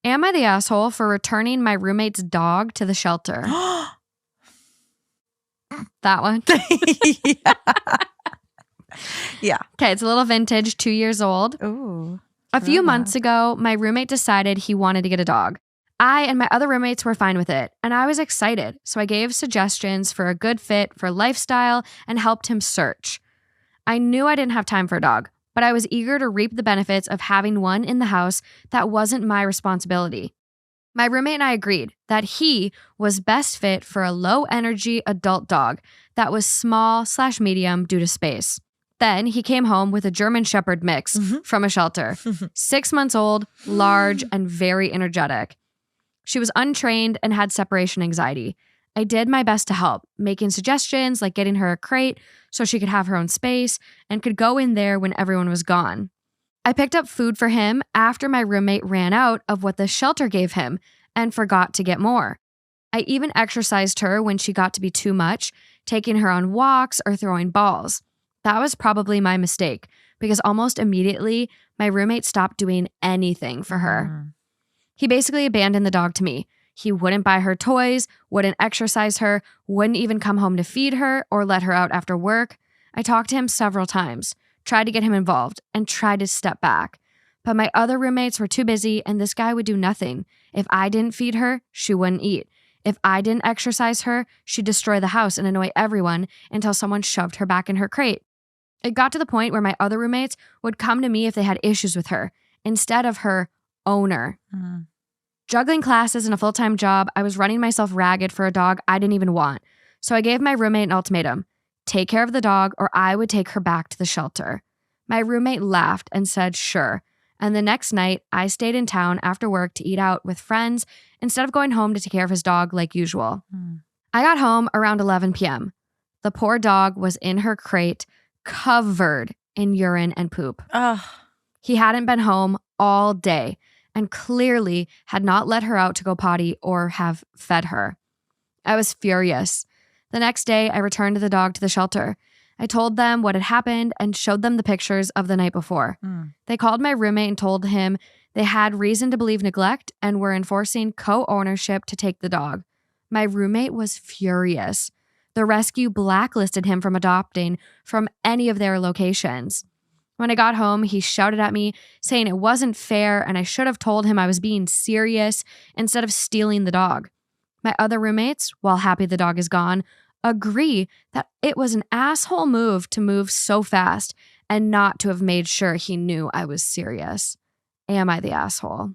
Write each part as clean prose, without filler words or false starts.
Am I the asshole for returning my roommate's dog to the shelter? That one. Yeah. Okay, it's a little vintage, 2 years old. Ooh. A few months ago, my roommate decided he wanted to get a dog. I and my other roommates were fine with it, and I was excited, so I gave suggestions for a good fit for lifestyle and helped him search. I knew I didn't have time for a dog, but I was eager to reap the benefits of having one in the house that wasn't my responsibility. My roommate and I agreed that he was best fit for a low-energy adult dog that was small/medium due to space. Then he came home with a German Shepherd mix from a shelter. 6 months old, large, and very energetic. She was untrained and had separation anxiety. I did my best to help, making suggestions like getting her a crate so she could have her own space and could go in there when everyone was gone. I picked up food for him after my roommate ran out of what the shelter gave him and forgot to get more. I even exercised her when she got to be too much, taking her on walks or throwing balls. That was probably my mistake because almost immediately my roommate stopped doing anything for her. He basically abandoned the dog to me. He wouldn't buy her toys, wouldn't exercise her, wouldn't even come home to feed her or let her out after work. I talked to him several times, tried to get him involved, and tried to step back. But my other roommates were too busy and this guy would do nothing. If I didn't feed her, she wouldn't eat. If I didn't exercise her, she'd destroy the house and annoy everyone until someone shoved her back in her crate. It got to the point where my other roommates would come to me if they had issues with her, instead of her owner. Juggling classes and a full-time job, I was running myself ragged for a dog I didn't even want. So I gave my roommate an ultimatum. Take care of the dog or I would take her back to the shelter. My roommate laughed and said sure. And the next night, I stayed in town after work to eat out with friends instead of going home to take care of his dog like usual. I got home around 11 p.m. The poor dog was in her crate, covered in urine and poop. He hadn't been home all day and clearly had not let her out to go potty or have fed her. I was furious. The next day, I returned the dog to the shelter. I told them what had happened and showed them the pictures of the night before. They called my roommate and told him they had reason to believe neglect and were enforcing co-ownership to take the dog. My roommate was furious. The rescue blacklisted him from adopting from any of their locations. When I got home, he shouted at me, saying it wasn't fair and I should have told him I was being serious instead of stealing the dog. My other roommates, while happy the dog is gone, agree that it was an asshole move to move so fast and not to have made sure he knew I was serious. Am I the asshole?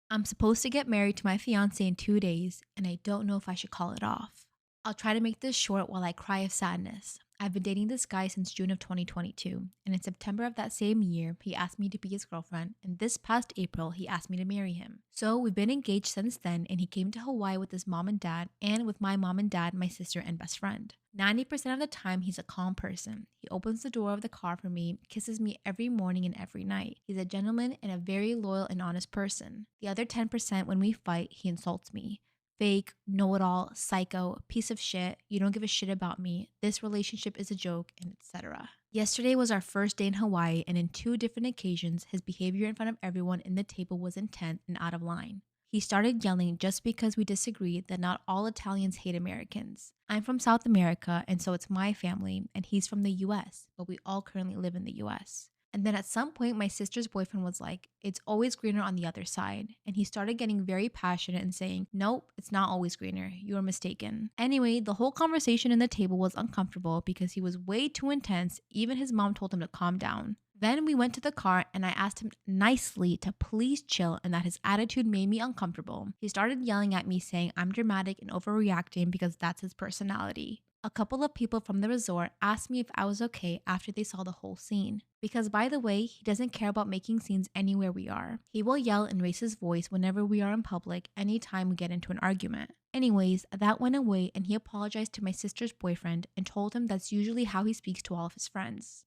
I'm supposed to get married to my fiance in 2 days, and I don't know if I should call it off. I'll try to make this short while I cry of sadness. I've been dating this guy since June of 2022, and in September of that same year, he asked me to be his girlfriend, and this past April, he asked me to marry him. So we've been engaged since then, and he came to Hawaii with his mom and dad, and with my mom and dad, my sister, and best friend. 90% of the time, he's a calm person. He opens the door of the car for me, kisses me every morning and every night. He's a gentleman and a very loyal and honest person. The other 10%, when we fight, he insults me. Fake, know-it-all, psycho, piece of shit, you don't give a shit about me, this relationship is a joke, and etc. Yesterday was our first day in Hawaii, and in 2 different occasions, his behavior in front of everyone in the table was intense and out of line. He started yelling just because we disagreed that not all Italians hate Americans. I'm from South America, and so it's my family, and he's from the US, but we all currently live in the US. And then at some point, my sister's boyfriend was like, it's always greener on the other side. And he started getting very passionate and saying, nope, it's not always greener. You are mistaken. Anyway, the whole conversation in the table was uncomfortable because he was way too intense. Even his mom told him to calm down. Then we went to the car and I asked him nicely to please chill and that his attitude made me uncomfortable. He started yelling at me saying I'm dramatic and overreacting because that's his personality. A couple of people from the resort asked me if I was okay after they saw the whole scene. Because by the way, he doesn't care about making scenes anywhere we are. He will yell and raise his voice whenever we are in public anytime we get into an argument. Anyways, that went away and he apologized to my sister's boyfriend and told him that's usually how he speaks to all of his friends.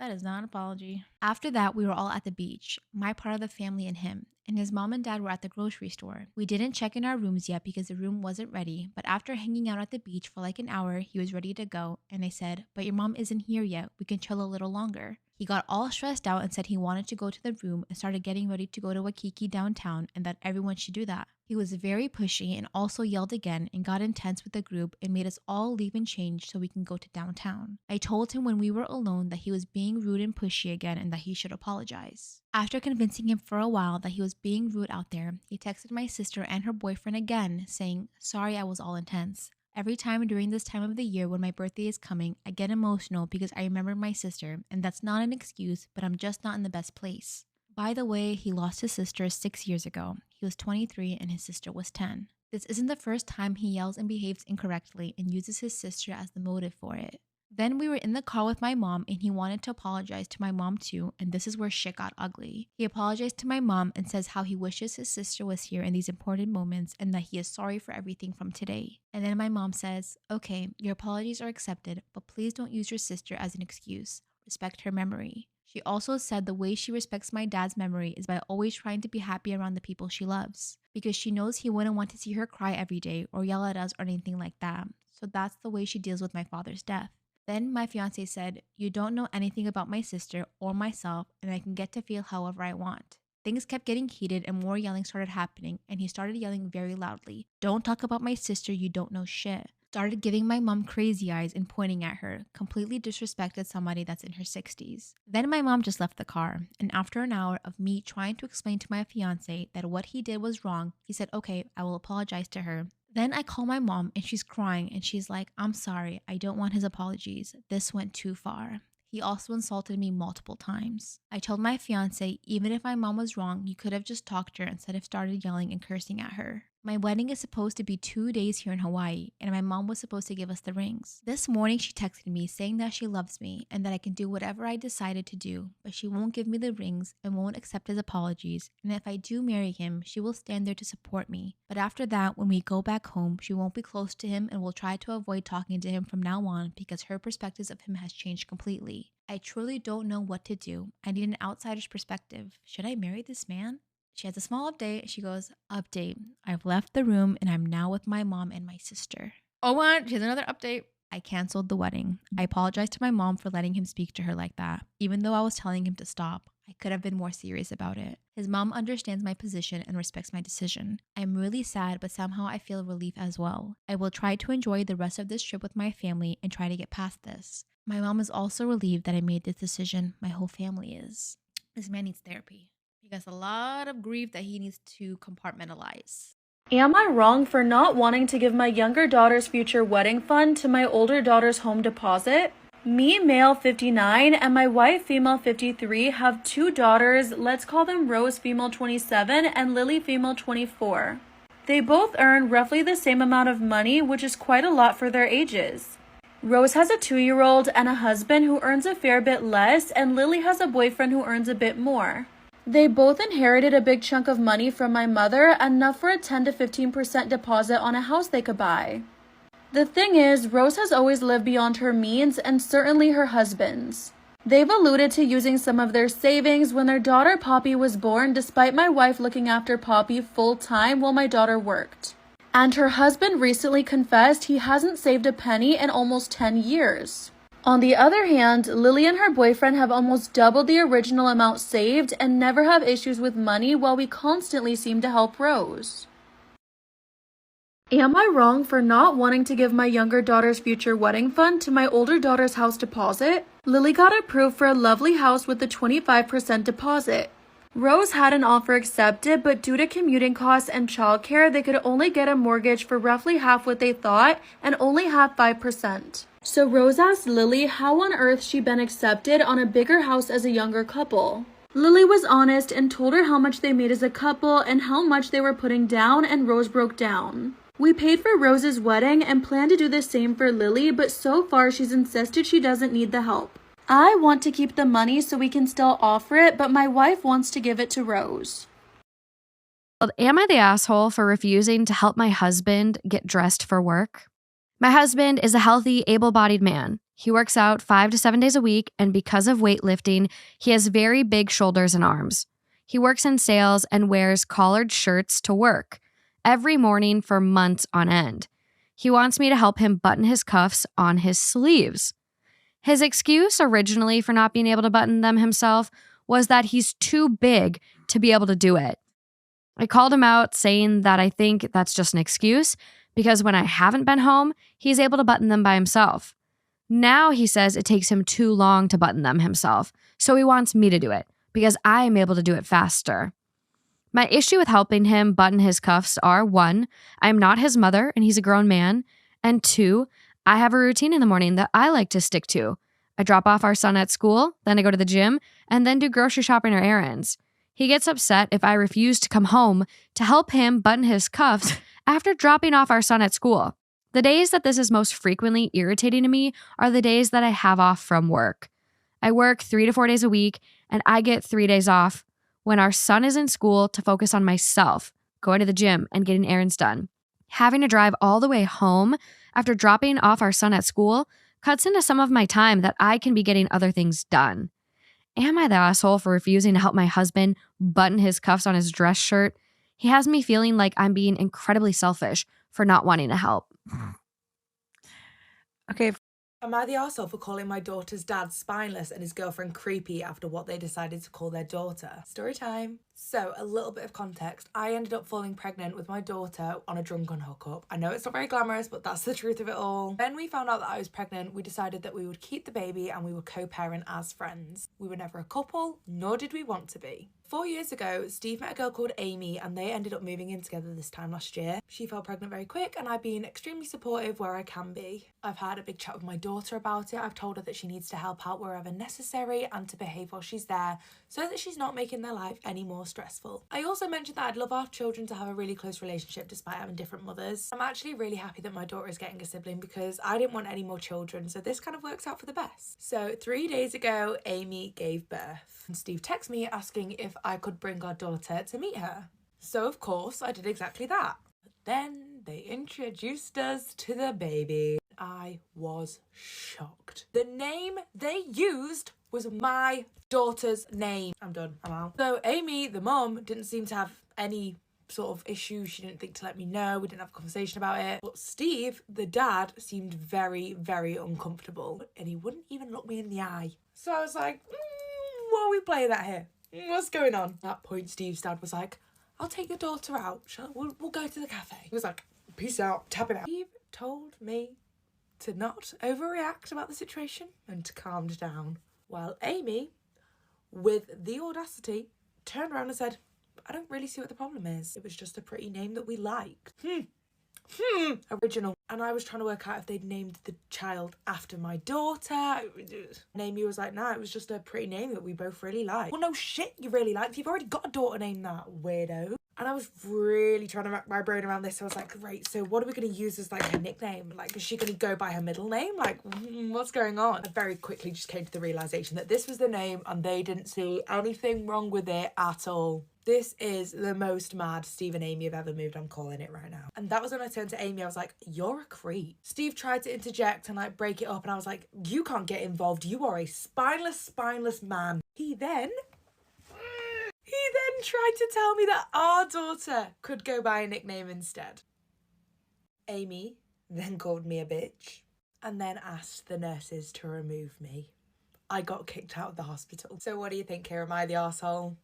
That is not an apology. After that, we were all at the beach, my part of the family and him, and his mom and dad were at the grocery store. We didn't check in our rooms yet because the room wasn't ready, but after hanging out at the beach for like an hour, he was ready to go, and I said, but your mom isn't here yet, we can chill a little longer. He got all stressed out and said he wanted to go to the room and started getting ready to go to Waikiki downtown and that everyone should do that. He was very pushy and also yelled again and got intense with the group and made us all leave and change so we can go to downtown. I told him when we were alone that he was being rude and pushy again and that he should apologize. After convincing him for a while that he was being rude out there, he texted my sister and her boyfriend again saying, "Sorry, I was all intense. Every time during this time of the year when my birthday is coming, I get emotional because I remember my sister, and that's not an excuse, but I'm just not in the best place." By the way, he lost his sister 6 years ago. He was 23 and his sister was 10. This isn't the first time he yells and behaves incorrectly and uses his sister as the motive for it. Then we were in the car with my mom and he wanted to apologize to my mom too, and this is where shit got ugly. He apologized to my mom and says how he wishes his sister was here in these important moments and that he is sorry for everything from today. And then my mom says, "Okay, your apologies are accepted, but please don't use your sister as an excuse. Respect her memory." She also said the way she respects my dad's memory is by always trying to be happy around the people she loves, because she knows he wouldn't want to see her cry every day or yell at us or anything like that. So that's the way she deals with my father's death. Then my fiance said, "You don't know anything about my sister or myself, and I can get to feel however I want." Things kept getting heated and more yelling started happening, and he started yelling very loudly, "Don't talk about my sister, you don't know shit." Started giving my mom crazy eyes and pointing at her, completely disrespected somebody that's in her 60s. Then my mom just left the car, and after an hour of me trying to explain to my fiance that what he did was wrong, he said, "Okay, I will apologize to her." Then I call my mom and she's crying and she's like, "I'm sorry, I don't want his apologies. This went too far." He also insulted me multiple times. I told my fiance, even if my mom was wrong, you could have just talked to her instead of started yelling and cursing at her. My wedding is supposed to be 2 days here in Hawaii, and my mom was supposed to give us the rings. This morning she texted me saying that she loves me and that I can do whatever I decided to do, but she won't give me the rings and won't accept his apologies, and if I do marry him, she will stand there to support me. But after that, when we go back home, she won't be close to him and will try to avoid talking to him from now on because her perspectives of him has changed completely. I truly don't know what to do. I need an outsider's perspective. Should I marry this man? She has a small update. She goes, "Update. I've left the room and I'm now with my mom and my sister." Oh, what? She has another update. I canceled the wedding. I apologized to my mom for letting him speak to her like that. Even though I was telling him to stop, I could have been more serious about it. His mom understands my position and respects my decision. I'm really sad, but somehow I feel relief as well. I will try to enjoy the rest of this trip with my family and try to get past this. My mom is also relieved that I made this decision. My whole family is. This man needs therapy. He has a lot of grief that he needs to compartmentalize. Am I wrong for not wanting to give my younger daughter's future wedding fund to my older daughter's home deposit? Me, male 59, and my wife, female 53, have 2 daughters. Let's call them Rose, female 27, and Lily, female 24. They both earn roughly the same amount of money, which is quite a lot for their ages. Rose has a 2-year-old and a husband who earns a fair bit less, and Lily has a boyfriend who earns a bit more. They both inherited a big chunk of money from my mother, enough for a 10 to 15% deposit on a house they could buy. The thing is, Rose has always lived beyond her means, and certainly her husband's. They've alluded to using some of their savings when their daughter Poppy was born, despite my wife looking after Poppy full-time while my daughter worked. And her husband recently confessed he hasn't saved a penny in almost 10 years. On the other hand, Lily and her boyfriend have almost doubled the original amount saved and never have issues with money, while we constantly seem to help Rose. Am I wrong for not wanting to give my younger daughter's future wedding fund to my older daughter's house deposit? Lily got approved for a lovely house with a 25% deposit. Rose had an offer accepted, but due to commuting costs and childcare, they could only get a mortgage for roughly half what they thought and only have 5%. So Rose asked Lily how on earth she'd been accepted on a bigger house as a younger couple. Lily was honest and told her how much they made as a couple and how much they were putting down, and Rose broke down. We paid for Rose's wedding and plan to do the same for Lily, but so far she's insisted she doesn't need the help. I want to keep the money so we can still offer it, but my wife wants to give it to Rose. Am I the asshole for refusing to help my husband get dressed for work? My husband is a healthy, able-bodied man. He works out 5 to 7 days a week, and because of weightlifting, he has very big shoulders and arms. He works in sales and wears collared shirts to work every morning for months on end. He wants me to help him button his cuffs on his sleeves. His excuse originally for not being able to button them himself was that he's too big to be able to do it. I called him out, saying that I think that's just an excuse because when I haven't been home, he's able to button them by himself. Now he says it takes him too long to button them himself, so he wants me to do it because I am able to do it faster. My issue with helping him button his cuffs are 1, I am not his mother and he's a grown man, and 2, I have a routine in the morning that I like to stick to. I drop off our son at school, then I go to the gym, and then do grocery shopping or errands. He gets upset if I refuse to come home to help him button his cuffs after dropping off our son at school. The days that this is most frequently irritating to me are the days that I have off from work. I work 3 to 4 days a week, and I get 3 days off when our son is in school to focus on myself, going to the gym, and getting errands done. Having to drive all the way home after dropping off our son at school cuts into some of my time that I can be getting other things done. Am I the asshole for refusing to help my husband button his cuffs on his dress shirt? He has me feeling like I'm being incredibly selfish for not wanting to help. Okay. Am I the arsehole for calling my daughter's dad spineless and his girlfriend creepy after what they decided to call their daughter? Story time. So, a little bit of context. I ended up falling pregnant with my daughter on a drunken hookup. I know it's not very glamorous, but that's the truth of it all. When we found out that I was pregnant, we decided that we would keep the baby and we would co-parent as friends. We were never a couple, nor did we want to be. 4 years ago, Steve met a girl called Amy and they ended up moving in together this time last year. She fell pregnant very quick and I've been extremely supportive where I can be. I've had a big chat with my daughter about it. I've told her that she needs to help out wherever necessary and to behave while she's there so that she's not making their life any more stressful. I also mentioned that I'd love our children to have a really close relationship despite having different mothers. I'm actually really happy that my daughter is getting a sibling because I didn't want any more children, so this kind of works out for the best. So 3 days ago, Amy gave birth and Steve texted me asking if I could bring our daughter to meet her. So of course I did exactly that. But then they introduced us to the baby. I was shocked. The name they used was my daughter's name. I'm done, I'm out. So Amy, the mum, didn't seem to have any sort of issue. She didn't think to let me know. We didn't have a conversation about it. But Steve, the dad, seemed very, very uncomfortable and he wouldn't even look me in the eye. So I was like, what are we playing at here? What's going on? At that point, Steve's dad was like, I'll take your daughter out. We'll go to the cafe. He was like, peace out, tap it out. Steve told me to not overreact about the situation and to calm down. While Amy, with the audacity, turned around and said, I don't really see what the problem is. It was just a pretty name that we liked. Original. And I was trying to work out if they'd named the child after my daughter. And Amy was like, nah, it was just a pretty name that we both really liked. Well, no shit, you really liked. You've already got a daughter named that, weirdo. And I was really trying to wrap my brain around this. So I was like, great, so what are we going to use as like her nickname? Like, is she going to go by her middle name? Like, what's going on? I very quickly just came to the realization that this was the name and they didn't see anything wrong with it at all. This is the most mad Steve and Amy have ever moved. I'm calling it right now. And that was when I turned to Amy. I was like, you're a creep. Steve tried to interject and like break it up. And I was like, you can't get involved. You are a spineless man. He then tried to tell me that our daughter could go by a nickname instead. Amy then called me a bitch and then asked the nurses to remove me. I got kicked out of the hospital. So what do you think here? Am I the arsehole?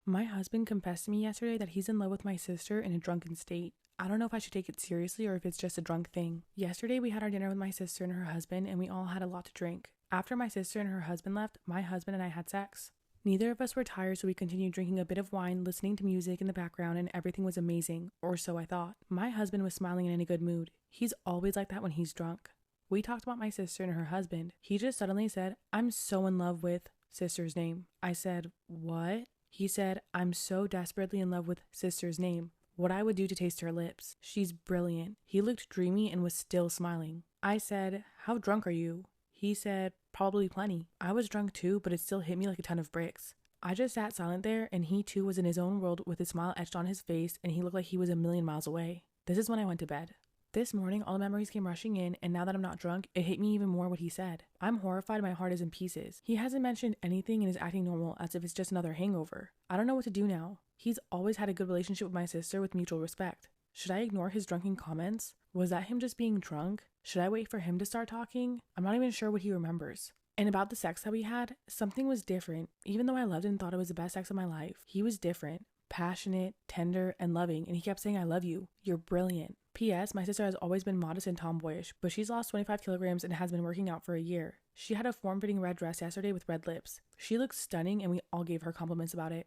My husband confessed to me yesterday that he's in love with my sister in a drunken state. I don't know if I should take it seriously or if it's just a drunk thing. Yesterday we had our dinner with my sister and her husband and we all had a lot to drink. After my sister and her husband left, my husband and I had sex. Neither of us were tired, so we continued drinking a bit of wine, listening to music in the background, and everything was amazing, or so I thought. My husband was smiling and in a good mood. He's always like that when he's drunk. We talked about my sister and her husband. He just suddenly said, I'm so in love with sister's name. I said, what? He said, I'm so desperately in love with sister's name. What I would do to taste her lips. She's brilliant. He looked dreamy and was still smiling. I said, how drunk are you? He said, probably plenty. I was drunk too, but it still hit me like a ton of bricks. I just sat silent there, and he too was in his own world with a smile etched on his face, and he looked like he was a million miles away. This is when I went to bed. This morning, all the memories came rushing in, and now that I'm not drunk, it hit me even more what he said. I'm horrified, my heart is in pieces. He hasn't mentioned anything and is acting normal as if it's just another hangover. I don't know what to do now. He's always had a good relationship with my sister with mutual respect. Should I ignore his drunken comments? Was that him just being drunk? Should I wait for him to start talking? I'm not even sure what he remembers. And about the sex that we had, something was different. Even though I loved and thought it was the best sex of my life, he was different, passionate, tender, and loving, and he kept saying, "I love you. You're brilliant." P.S. My sister has always been modest and tomboyish, but she's lost 25 kilograms and has been working out for a year. She had a form-fitting red dress yesterday with red lips. She looks stunning, and we all gave her compliments about it.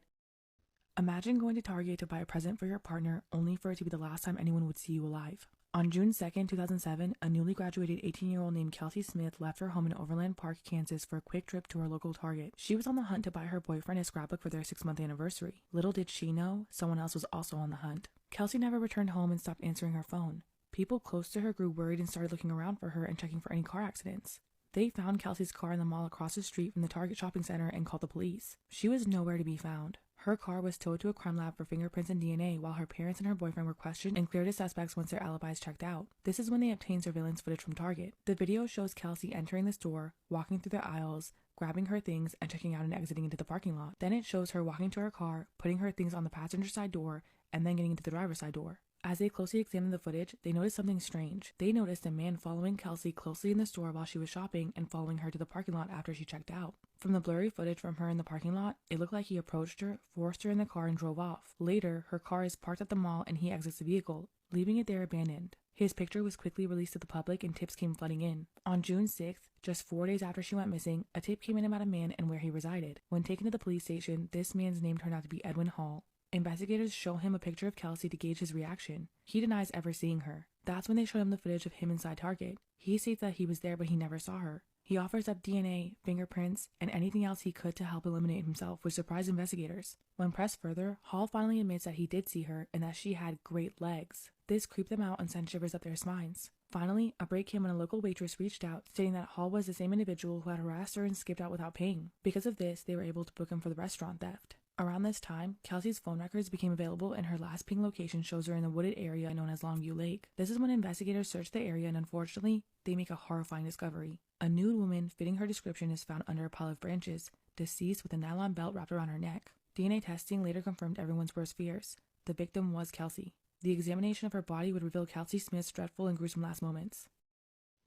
Imagine going to Target to buy a present for your partner only for it to be the last time anyone would see you alive. On June 2nd, 2007, a newly graduated 18-year-old named Kelsey Smith left her home in Overland Park, Kansas for a quick trip to her local Target. She was on the hunt to buy her boyfriend a scrapbook for their 6-month anniversary. Little did she know, someone else was also on the hunt. Kelsey never returned home and stopped answering her phone. People close to her grew worried and started looking around for her and checking for any car accidents. They found Kelsey's car in the mall across the street from the Target shopping center and called the police. She was nowhere to be found. Her car was towed to a crime lab for fingerprints and DNA while her parents and her boyfriend were questioned and cleared as suspects once their alibis checked out. This is when they obtained surveillance footage from Target. The video shows Kelsey entering the store, walking through the aisles, grabbing her things, and checking out and exiting into the parking lot. Then it shows her walking to her car, putting her things on the passenger side door, and then getting into the driver's side door. As they closely examined the footage, they noticed something strange. They noticed a man following Kelsey closely in the store while she was shopping and following her to the parking lot after she checked out. From the blurry footage from her in the parking lot, it looked like he approached her, forced her in the car, and drove off. Later, her car is parked at the mall and he exits the vehicle, leaving it there abandoned. His picture was quickly released to the public and tips came flooding in. On June 6th, just 4 days after she went missing, a tip came in about a man and where he resided. When taken to the police station, this man's name turned out to be Edwin Hall. Investigators show him a picture of Kelsey to gauge his reaction. He denies ever seeing her. That's when they show him the footage of him inside Target. He states that he was there but he never saw her. He offers up DNA, fingerprints, and anything else he could to help eliminate himself, which surprised investigators. When pressed further, Hall finally admits that he did see her and that she had great legs. This creeped them out and sent shivers up their spines. Finally, a break came when a local waitress reached out, stating that Hall was the same individual who had harassed her and skipped out without paying. Because of this, they were able to book him for the restaurant theft. Around this time, Kelsey's phone records became available and her last ping location shows her in the wooded area known as Longview Lake. This is when investigators search the area and unfortunately, they make a horrifying discovery. A nude woman fitting her description is found under a pile of branches, deceased with a nylon belt wrapped around her neck. DNA testing later confirmed everyone's worst fears. The victim was Kelsey. The examination of her body would reveal Kelsey Smith's dreadful and gruesome last moments.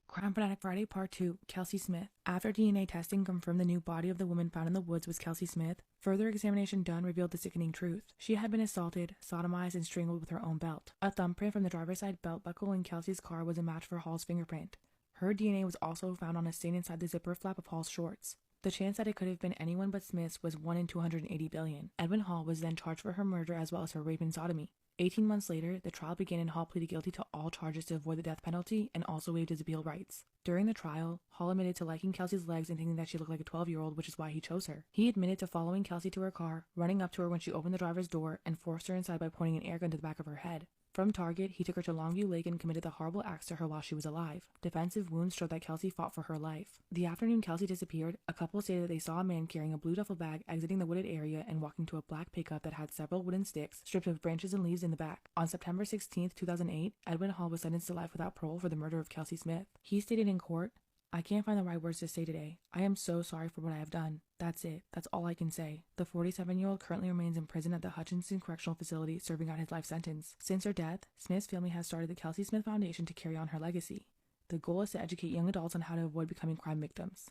Crime Fanatic Friday Part 2, Kelsey Smith. After DNA testing confirmed the new body of the woman found in the woods was Kelsey Smith, further examination done revealed the sickening truth. She had been assaulted, sodomized, and strangled with her own belt. A thumbprint from the driver's side belt buckle in Kelsey's car was a match for Hall's fingerprint. Her DNA was also found on a stain inside the zipper flap of Hall's shorts. The chance that it could have been anyone but Smith's was 1 in 280 billion. Edwin Hall was then charged for her murder as well as her rape and sodomy. 18 months later, the trial began and Hall pleaded guilty to all charges to avoid the death penalty and also waived his appeal rights. During the trial, Hall admitted to liking Kelsey's legs and thinking that she looked like a 12-year-old, which is why he chose her. He admitted to following Kelsey to her car, running up to her when she opened the driver's door, and forced her inside by pointing an air gun to the back of her head. From Target, he took her to Longview Lake and committed the horrible acts to her while she was alive. Defensive wounds showed that Kelsey fought for her life. The afternoon Kelsey disappeared, a couple stated that they saw a man carrying a blue duffel bag exiting the wooded area and walking to a black pickup that had several wooden sticks stripped of branches and leaves in the back. On September 16, 2008, Edwin Hall was sentenced to life without parole for the murder of Kelsey Smith. He stated in court, "I can't find the right words to say today. I am so sorry for what I have done. That's it. That's all I can say." The 47-year-old currently remains in prison at the Hutchinson Correctional Facility serving out his life sentence. Since her death, Smith's family has started the Kelsey Smith Foundation to carry on her legacy. The goal is to educate young adults on how to avoid becoming crime victims.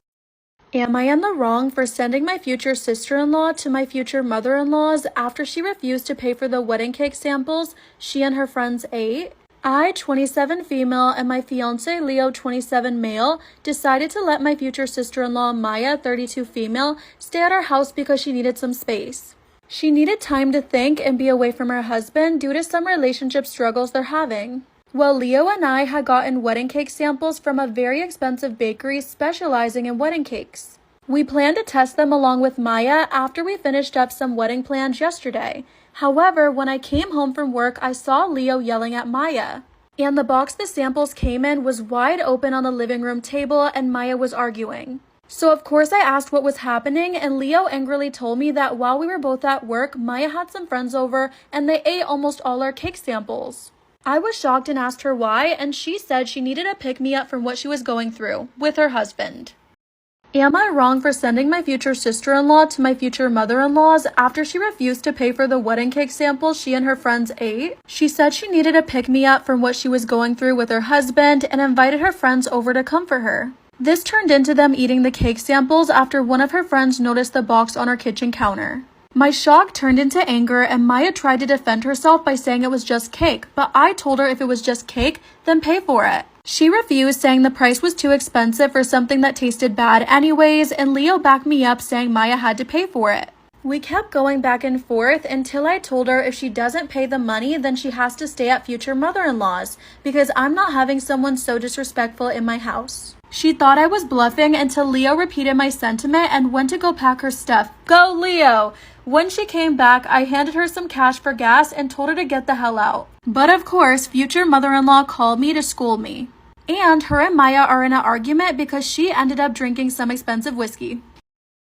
Am I in the wrong for sending my future sister-in-law to my future mother-in-law's after she refused to pay for the wedding cake samples she and her friends ate? I, 27 female, and my fiance Leo, 27 male, decided to let my future sister-in-law Maya, 32 female, stay at our house because she needed some space. She needed time to think and be away from her husband due to some relationship struggles they're having. Well, Leo and I had gotten wedding cake samples from a very expensive bakery specializing in wedding cakes. We planned to test them along with Maya after we finished up some wedding plans yesterday. However, when I came home from work, I saw Leo yelling at Maya. And the box the samples came in was wide open on the living room table and Maya was arguing. So of course I asked what was happening and Leo angrily told me that while we were both at work, Maya had some friends over and they ate almost all our cake samples. I was shocked and asked her why, and she said she needed a pick-me-up from what she was going through with her husband. Am I wrong for sending my future sister-in-law to my future mother-in-law's after she refused to pay for the wedding cake sample she and her friends ate? She said she needed a pick-me-up from what she was going through with her husband and invited her friends over to comfort her. This turned into them eating the cake samples after one of her friends noticed the box on our kitchen counter. My shock turned into anger and Maya tried to defend herself by saying it was just cake, but I told her if it was just cake, then pay for it. She refused, saying the price was too expensive for something that tasted bad anyways, and Leo backed me up saying Maya had to pay for it. We kept going back and forth until I told her if she doesn't pay the money, then she has to stay at future mother-in-law's because I'm not having someone so disrespectful in my house. She thought I was bluffing until Leo repeated my sentiment and went to go pack her stuff. Go, Leo! When she came back, I handed her some cash for gas and told her to get the hell out. But of course, future mother-in-law called me to scold me. And her and Maya are in an argument because she ended up drinking some expensive whiskey.